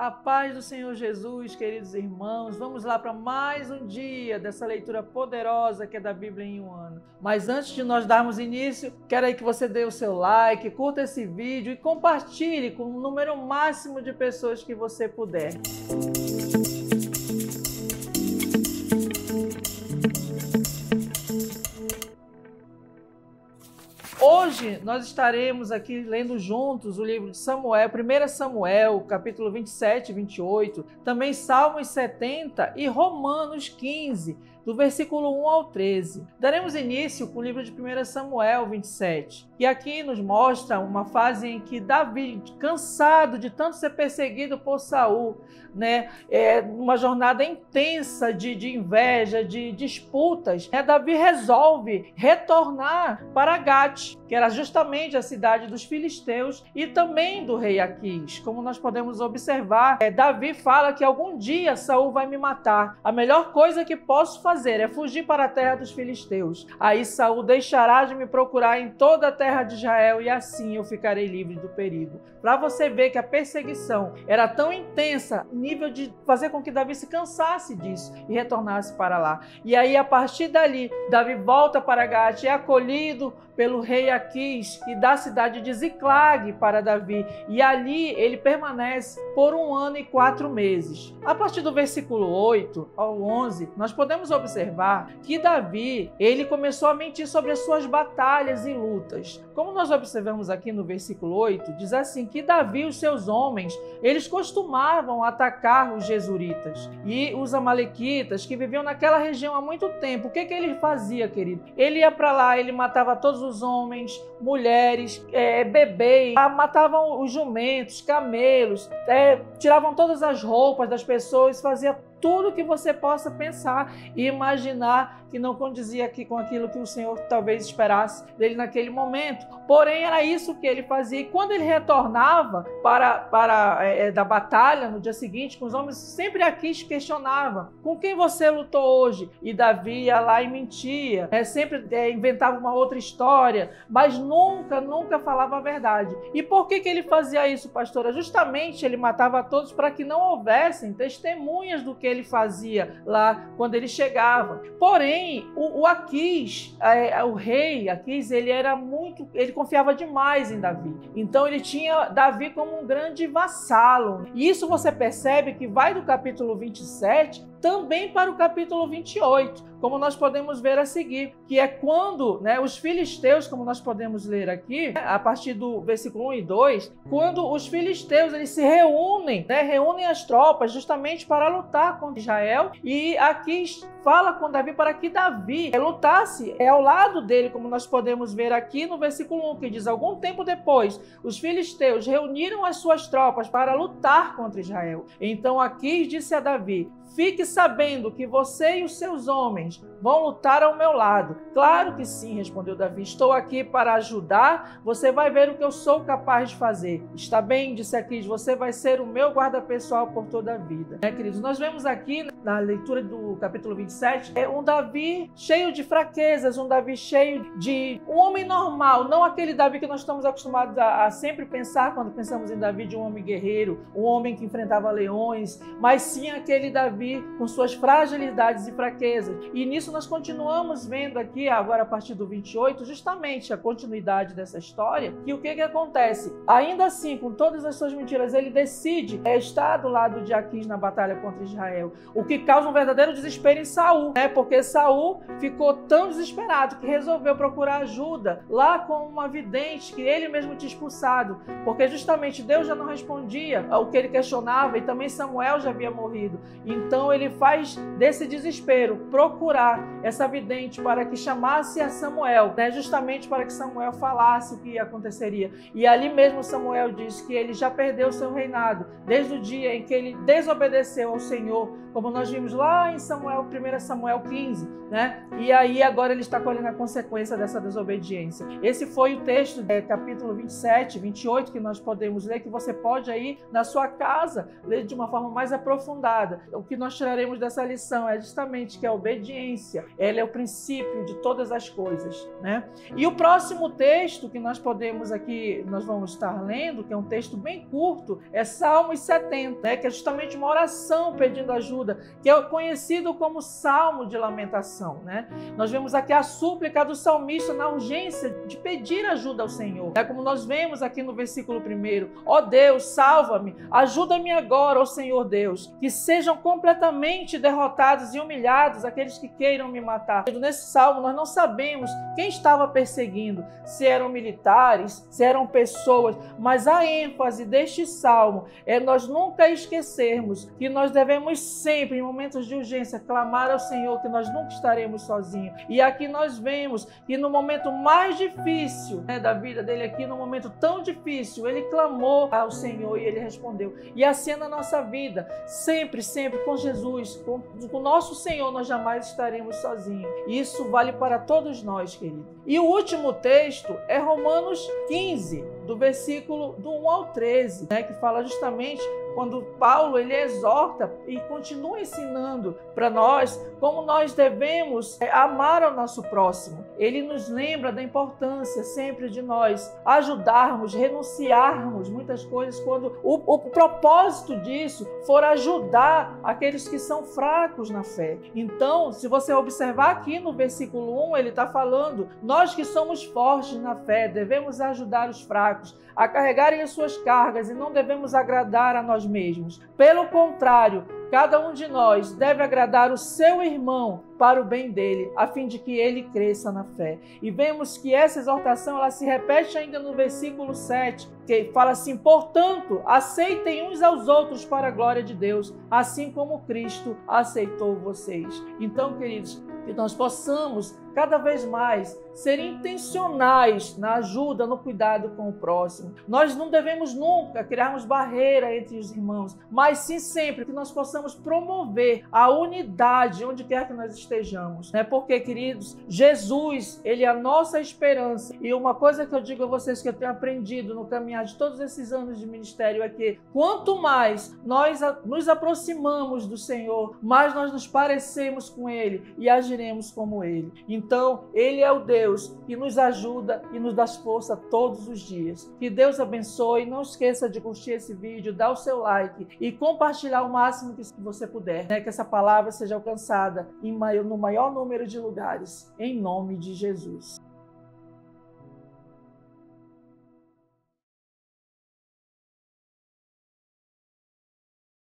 A paz do Senhor Jesus, queridos irmãos. Vamos lá para mais um dia dessa leitura poderosa que é da Bíblia em um ano. Mas antes de nós darmos início, quero aí que você dê o seu like, curta esse vídeo e compartilhe com o número máximo de pessoas que você puder. Hoje nós estaremos aqui lendo juntos o livro de Samuel, 1 Samuel, capítulo 27 e 28, também Salmos 70 e Romanos 15, do versículo 1 ao 13. Daremos início com o livro de 1 Samuel 27, que aqui nos mostra uma fase em que Davi, cansado de tanto ser perseguido por Saul, uma jornada intensa de inveja, de disputas, Davi resolve retornar para Gate, que era justamente a cidade dos filisteus e também do rei Aquis. Como nós podemos observar, Davi fala que algum dia Saul vai me matar. A melhor coisa que posso fazer é fugir para a terra dos filisteus. Aí Saul deixará de me procurar em toda a terra de Israel e assim eu ficarei livre do perigo. Para você ver que a perseguição era tão intensa, nível de fazer com que Davi se cansasse disso e retornasse para lá. E aí, a partir dali, Davi volta para Gate, é acolhido pelo rei Aquis e da cidade de Ziclag para Davi. E ali ele permanece por 1 ano e 4 meses. A partir do versículo 8 ao 11, nós podemos observar que Davi, ele começou a mentir sobre as suas batalhas e lutas. Como nós observamos aqui no versículo 8, diz assim que Davi e os seus homens, eles costumavam atacar os jesuritas e os amalequitas que viviam naquela região há muito tempo. O que ele fazia, querido? Ele ia para lá, ele matava todos os homens, mulheres, bebês, matavam os jumentos, camelos, tiravam todas as roupas das pessoas, fazia tudo que você possa pensar e imaginar que não condizia aqui com aquilo que o Senhor talvez esperasse dele naquele momento. Porém, era isso que ele fazia. E quando ele retornava da batalha no dia seguinte, com os homens, sempre Aquis questionava: com quem você lutou hoje? E Davi ia lá e mentia, sempre inventava uma outra história, mas nunca falava a verdade. E por que ele fazia isso, pastora? Justamente ele matava todos para que não houvessem testemunhas do que ele fazia lá quando ele chegava. Porém, o Aquis, o rei Aquis, ele confiava demais em Davi. Então ele tinha Davi como um grande vassalo. E isso você percebe que vai do capítulo 27 também para o capítulo 28, como nós podemos ver a seguir, que é quando os filisteus, como nós podemos ler aqui, a partir do versículo 1 e 2, quando os filisteus eles se reúnem as tropas justamente para lutar contra Israel, e aqui fala com Davi para que Davi lutasse ao lado dele, como nós podemos ver aqui no versículo 1, que diz: algum tempo depois, os filisteus reuniram as suas tropas para lutar contra Israel. Então Aquis disse a Davi: fique sabendo que você e os seus homens vão lutar ao meu lado. Claro que sim, respondeu Davi. Estou aqui para ajudar. Você vai ver o que eu sou capaz de fazer. Está bem, disse Aquis, você vai ser o meu guarda pessoal por toda a vida. Queridos, nós vemos aqui na leitura do capítulo 27, um Davi cheio de fraquezas, um Davi cheio de um homem normal, não aquele Davi que nós estamos acostumados a sempre pensar quando pensamos em Davi, de um homem guerreiro, um homem que enfrentava leões, mas sim aquele Davi com suas fragilidades e fraquezas. E nisso nós continuamos vendo aqui, agora a partir do 28, justamente a continuidade dessa história, que o que acontece? Ainda assim, com todas as suas mentiras, ele decide estar do lado de Aquis na batalha contra Israel, o que causa um verdadeiro desespero em Saul, porque Saul ficou tão desesperado que resolveu procurar ajuda lá com uma vidente que ele mesmo tinha expulsado, porque justamente Deus já não respondia ao que ele questionava e também Samuel já havia morrido. Então ele faz desse desespero procurar essa vidente para que chamasse a Samuel, justamente para que Samuel falasse o que aconteceria. E ali mesmo Samuel diz que ele já perdeu seu reinado desde o dia em que ele desobedeceu ao Senhor, como nós vimos lá em 1 Samuel 15, E aí agora ele está colhendo a consequência dessa desobediência. Esse foi o texto capítulo 27, 28 que nós podemos ler, que você pode aí na sua casa ler de uma forma mais aprofundada. O que nós tiraremos tiraremos dessa lição é justamente que a obediência, ela é o princípio de todas as coisas, né? E o próximo texto que nós vamos estar lendo, que é um texto bem curto, é Salmos 70, né? Que é justamente uma oração pedindo ajuda, que é conhecido como Salmo de Lamentação, né? Nós vemos aqui a súplica do salmista na urgência de pedir ajuda ao Senhor. É como nós vemos aqui no versículo 1. Ó Deus, salva-me, ajuda-me agora, ó Senhor Deus, que sejam completamente derrotados e humilhados aqueles que queiram me matar. Nesse salmo nós não sabemos quem estava perseguindo, se eram militares, se eram pessoas, mas a ênfase deste salmo é nós nunca esquecermos que nós devemos sempre, em momentos de urgência, clamar ao Senhor, que nós nunca estaremos sozinhos. E aqui nós vemos que no momento mais difícil, né, da vida dele aqui, no momento tão difícil, ele clamou ao Senhor e ele respondeu. E assim é na nossa vida, sempre, sempre com Jesus, com o nosso Senhor, nós jamais estaremos sozinhos. Isso vale para todos nós, querido. E o último texto é Romanos 15, do versículo do 1 ao 13, né, que fala justamente quando Paulo ele exorta e continua ensinando para nós como nós devemos amar ao nosso próximo. Ele nos lembra da importância sempre de nós ajudarmos, renunciarmos muitas coisas quando o propósito disso for ajudar aqueles que são fracos na fé. Então, se você observar aqui no versículo 1, ele está falando, nós que somos fortes na fé, devemos ajudar os fracos a carregarem as suas cargas e não devemos agradar a nós mesmos. Pelo contrário, cada um de nós deve agradar o seu irmão para o bem dele, a fim de que ele cresça na fé. E vemos que essa exortação ela se repete ainda no versículo 7, que fala assim, portanto, aceitem uns aos outros para a glória de Deus, assim como Cristo aceitou vocês. Então, queridos, que nós possamos cada vez mais ser intencionais na ajuda, no cuidado com o próximo. Nós não devemos nunca criarmos barreira entre os irmãos, mas sim sempre que nós possamos promover a unidade onde quer que nós estejamos, né? Porque, queridos, Jesus, ele é a nossa esperança. E uma coisa que eu digo a vocês que eu tenho aprendido no caminhar de todos esses anos de ministério é que quanto mais nós nos aproximamos do Senhor, mais nós nos parecemos com Ele e agiremos como Ele. Então, Ele é o Deus que nos ajuda e nos dá força todos os dias. Que Deus abençoe. Não esqueça de curtir esse vídeo, dar o seu like e compartilhar o máximo que você puder, né? Que essa palavra seja alcançada no maior número de lugares. Em nome de Jesus.